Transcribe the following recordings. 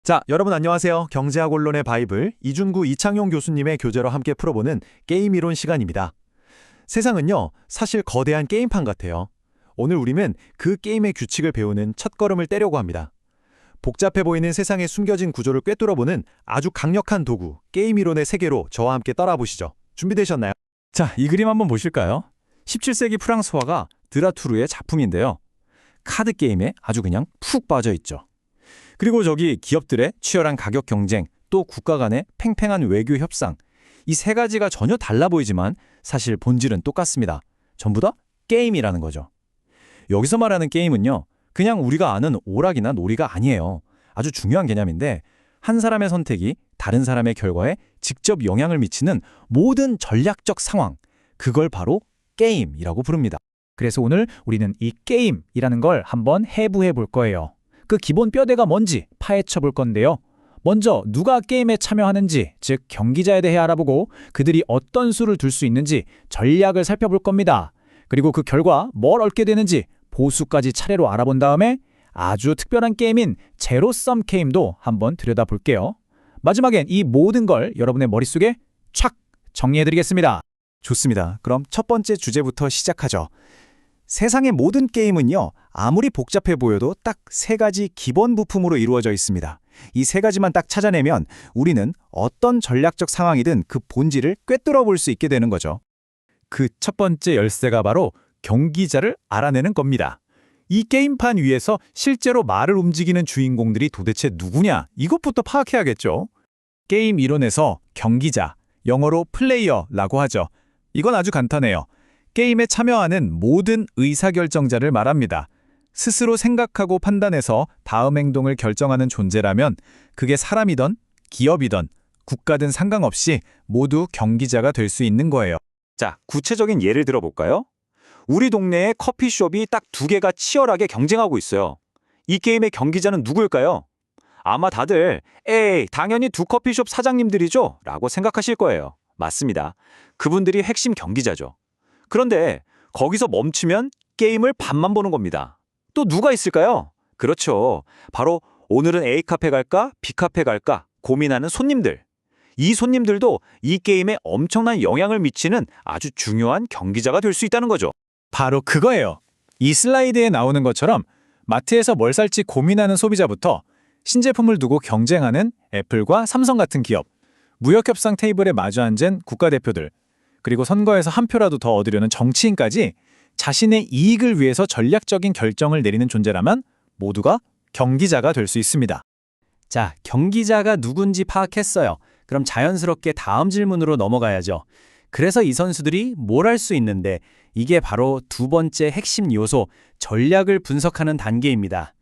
자, 여러분 안녕하세요. 경제학 원론의 바이블 이준구 이창용 교수님의 교재로 함께 풀어보는 게임 이론 시간입니다. 세상은요, 사실 거대한 게임판 같아요. 오늘 우리는 그 게임의 규칙을 배우는 첫걸음을 떼려고 합니다. 복잡해 보이는 세상의 숨겨진 구조를 꿰뚫어보는 아주 강력한 도구, 게임 이론의 세계로 저와 함께 떠나보시죠. 준비되셨나요? 자, 이 그림 한번 보실까요? 17세기 프랑스 화가 드라투르의 작품인데요. 카드 게임에 아주 그냥 푹 빠져 있죠. 그리고 저기 기업들의 치열한 가격 경쟁, 또 국가 간의 팽팽한 외교 협상. 이 세 가지가 전혀 달라 보이지만 사실 본질은 똑같습니다. 전부 다 게임이라는 거죠. 여기서 말하는 게임은요, 그냥 우리가 아는 오락이나 놀이가 아니에요. 아주 중요한 개념인데 한 사람의 선택이 다른 사람의 결과에 직접 영향을 미치는 모든 전략적 상황, 그걸 바로 게임이라고 부릅니다. 그래서 오늘 우리는 이 게임이라는 걸 한번 해부해 볼 거예요. 그 기본 뼈대가 뭔지 파헤쳐 볼 건데요. 먼저 누가 게임에 참여하는지, 즉 경기자에 대해 알아보고 그들이 어떤 수를 둘 수 있는지 전략을 살펴볼 겁니다. 그리고 그 결과 뭘 얻게 되는지 보수까지 차례로 알아본 다음에 아주 특별한 게임인 제로섬 게임도 한번 들여다볼게요. 마지막엔 이 모든 걸 여러분의 머릿속에 촥 정리해드리겠습니다. 좋습니다. 그럼 첫 번째 주제부터 시작하죠. 세상의 모든 게임은요, 아무리 복잡해 보여도 딱 세 가지 기본 부품으로 이루어져 있습니다. 이 세 가지만 딱 찾아내면 우리는 어떤 전략적 상황이든 그 본질을 꿰뚫어 볼 수 있게 되는 거죠. 그 첫 번째 열쇠가 바로 경기자를 알아내는 겁니다. 이 게임판 위에서 실제로 말을 움직이는 주인공들이 도대체 누구냐? 이것부터 파악해야겠죠. 게임 이론에서 경기자, 영어로 플레이어라고 하죠. 이건 아주 간단해요. 게임에 참여하는 모든 의사결정자를 말합니다. 스스로 생각하고 판단해서 다음 행동을 결정하는 존재라면 그게 사람이든 기업이든 국가든 상관없이 모두 경기자가 될 수 있는 거예요. 자, 구체적인 예를 들어볼까요? 우리 동네에 커피숍이 딱 두 개가 치열하게 경쟁하고 있어요. 이 게임의 경기자는 누구일까요? 아마 다들 에이, 당연히 두 커피숍 사장님들이죠? 라고 생각하실 거예요. 맞습니다. 그분들이 핵심 경기자죠. 그런데 거기서 멈추면 게임을 반만 보는 겁니다. 또 누가 있을까요? 그렇죠. 바로 오늘은 A 카페 갈까? B 카페 갈까? 고민하는 손님들. 이 손님들도 이 게임에 엄청난 영향을 미치는 아주 중요한 경기자가 될 수 있다는 거죠. 바로 그거예요. 이 슬라이드에 나오는 것처럼 마트에서 뭘 살지 고민하는 소비자부터 신제품을 두고 경쟁하는 애플과 삼성 같은 기업, 무역협상 테이블에 마주 앉은 국가대표들, 그리고 선거에서 한 표라도 더 얻으려는 정치인까지 자신의 이익을 위해서 전략적인 결정을 내리는 존재라면 모두가 경기자가 될 수 있습니다. 자, 경기자가 누군지 파악했어요. 그럼 자연스럽게 다음 질문으로 넘어가야죠. 그래서 이 선수들이 뭘 할 수 있는데 이게 바로 두 번째 핵심 요소, 전략을 분석하는 단계입니다.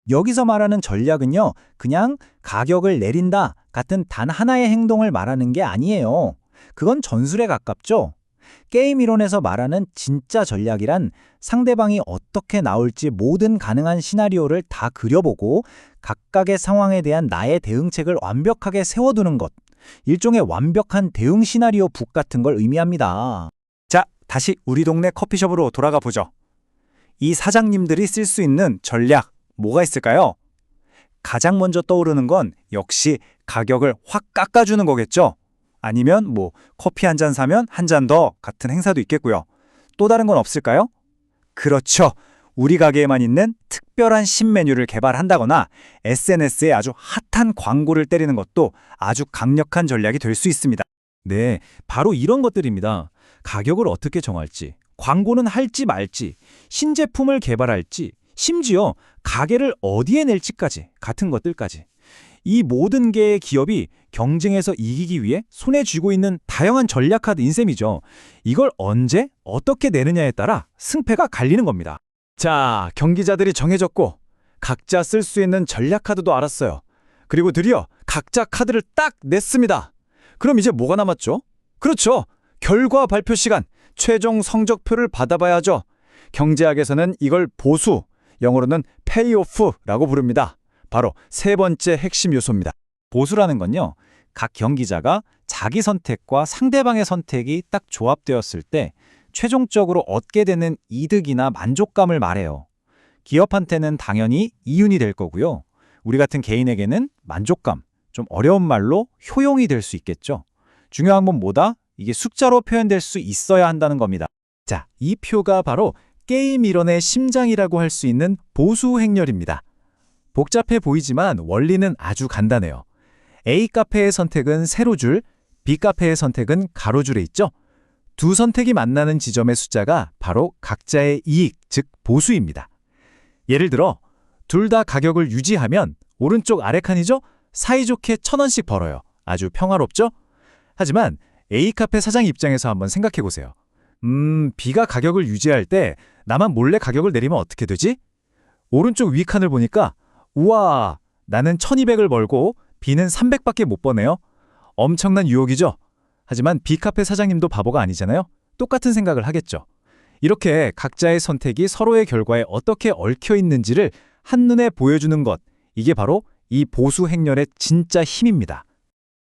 여기서 말하는 전략은요, 그냥 가격을 내린다 같은 단 하나의 행동을 말하는 게 아니에요. 그건 전술에 가깝죠. 게임 이론에서 말하는 진짜 전략이란 상대방이 어떻게 나올지 모든 가능한 시나리오를 다 그려보고 각각의 상황에 대한 나의 대응책을 완벽하게 세워두는 것. 일종의 완벽한 대응 시나리오 북 같은 걸 의미합니다. 자, 다시 우리 동네 커피숍으로 돌아가 보죠. 이 사장님들이 쓸 수 있는 전략, 뭐가 있을까요? 가장 먼저 떠오르는 건 역시 가격을 확 깎아주는 거겠죠? 아니면 뭐 커피 한 잔 사면 한 잔 더 같은 행사도 있겠고요. 또 다른 건 없을까요? 그렇죠. 우리 가게에만 있는 특별한 신메뉴를 개발한다거나 SNS에 아주 핫한 광고를 때리는 것도 아주 강력한 전략이 될 수 있습니다. 네, 바로 이런 것들입니다. 가격을 어떻게 정할지, 광고는 할지 말지, 신제품을 개발할지, 심지어 가게를 어디에 낼지까지 같은 것들까지. 이 모든 개의 기업이 경쟁에서 이기기 위해 손에 쥐고 있는 다양한 전략 카드 인셈이죠. 이걸 언제 어떻게 내느냐에 따라 승패가 갈리는 겁니다. 자, 경기자들이 정해졌고 각자 쓸 수 있는 전략 카드도 알았어요. 그리고 드디어 각자 카드를 딱 냈습니다. 그럼 이제 뭐가 남았죠? 그렇죠. 결과 발표 시간, 최종 성적표를 받아봐야죠. 경제학에서는 이걸 보수, 영어로는 페이오프라고 부릅니다. 바로 세 번째 핵심 요소입니다. 보수라는 건요, 각 경기자가 자기 선택과 상대방의 선택이 딱 조합되었을 때 최종적으로 얻게 되는 이득이나 만족감을 말해요. 기업한테는 당연히 이윤이 될 거고요. 우리 같은 개인에게는 만족감, 좀 어려운 말로 효용이 될 수 있겠죠. 중요한 건 뭐다? 이게 숫자로 표현될 수 있어야 한다는 겁니다. 자, 이 표가 바로 게임 이론의 심장이라고 할 수 있는 보수 행렬입니다. 복잡해 보이지만 원리는 아주 간단해요. A 카페의 선택은 세로줄, B 카페의 선택은 가로줄에 있죠. 두 선택이 만나는 지점의 숫자가 바로 각자의 이익, 즉 보수입니다. 예를 들어 둘 다 가격을 유지하면 오른쪽 아래 칸이죠? 사이좋게 1,000원씩 벌어요. 아주 평화롭죠? 하지만 A 카페 사장 입장에서 한번 생각해 보세요. B가 가격을 유지할 때 나만 몰래 가격을 내리면 어떻게 되지? 오른쪽 위 칸을 보니까 우와, 나는 1,200을 벌고 B는 300밖에 못 버네요. 엄청난 유혹이죠? 하지만 B 카페 사장님도 바보가 아니잖아요. 똑같은 생각을 하겠죠. 이렇게 각자의 선택이 서로의 결과에 어떻게 얽혀 있는지를 한눈에 보여주는 것, 이게 바로 이 보수 행렬의 진짜 힘입니다.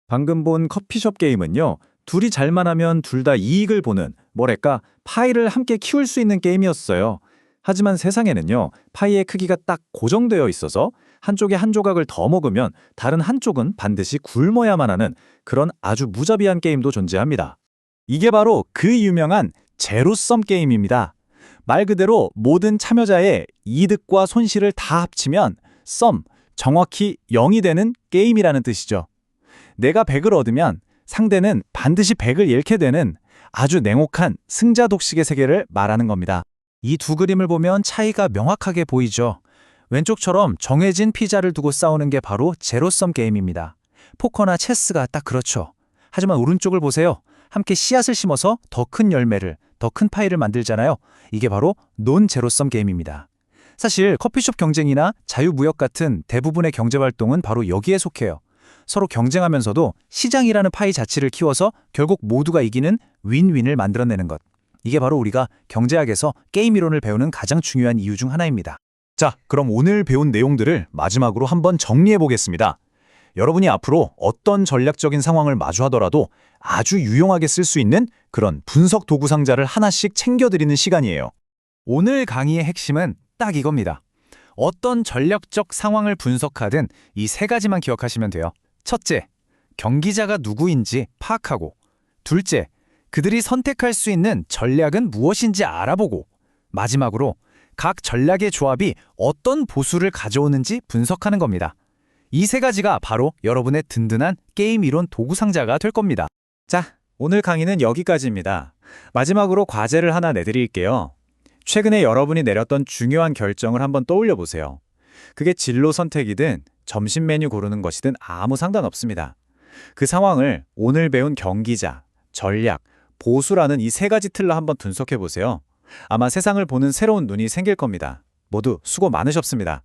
방금 본 커피숍 게임은요, 둘이 잘만 하면 둘 다 이익을 보는, 뭐랄까, 파이를 함께 키울 수 있는 게임이었어요. 하지만 세상에는요, 파이의 크기가 딱 고정되어 있어서 한쪽에 한 조각을 더 먹으면 다른 한쪽은 반드시 굶어야만 하는 그런 아주 무자비한 게임도 존재합니다. 이게 바로 그 유명한 제로섬 게임입니다. 말 그대로 모든 참여자의 이득과 손실을 다 합치면 썸, 정확히 0이 되는 게임이라는 뜻이죠. 내가 100을 얻으면 상대는 반드시 100을 잃게 되는 아주 냉혹한 승자 독식의 세계를 말하는 겁니다. 이 두 그림을 보면 차이가 명확하게 보이죠. 왼쪽처럼 정해진 피자를 두고 싸우는 게 바로 제로섬 게임입니다. 포커나 체스가 딱 그렇죠. 하지만 오른쪽을 보세요. 함께 씨앗을 심어서 더 큰 열매를, 더 큰 파이를 만들잖아요. 이게 바로 논 제로섬 게임입니다. 사실 커피숍 경쟁이나 자유무역 같은 대부분의 경제활동은 바로 여기에 속해요. 서로 경쟁하면서도 시장이라는 파이 자체를 키워서 결국 모두가 이기는 윈윈을 만들어내는 것. 이게 바로 우리가 경제학에서 게임 이론을 배우는 가장 중요한 이유 중 하나입니다. 자, 그럼 오늘 배운 내용들을 마지막으로 한번 정리해 보겠습니다. 여러분이 앞으로 어떤 전략적인 상황을 마주하더라도 아주 유용하게 쓸 수 있는 그런 분석 도구 상자를 하나씩 챙겨드리는 시간이에요. 오늘 강의의 핵심은 딱 이겁니다. 어떤 전략적 상황을 분석하든 이 세 가지만 기억하시면 돼요. 첫째, 경기자가 누구인지 파악하고, 둘째, 그들이 선택할 수 있는 전략은 무엇인지 알아보고, 마지막으로 각 전략의 조합이 어떤 보수를 가져오는지 분석하는 겁니다. 이 세 가지가 바로 여러분의 든든한 게임 이론 도구 상자가 될 겁니다. 자, 오늘 강의는 여기까지입니다. 마지막으로 과제를 하나 내드릴게요. 최근에 여러분이 내렸던 중요한 결정을 한번 떠올려 보세요. 그게 진로 선택이든 점심 메뉴 고르는 것이든 아무 상관없습니다. 그 상황을 오늘 배운 경기자, 전략, 보수라는 이 세 가지 틀로 한번 분석해 보세요. 아마 세상을 보는 새로운 눈이 생길 겁니다. 모두 수고 많으셨습니다.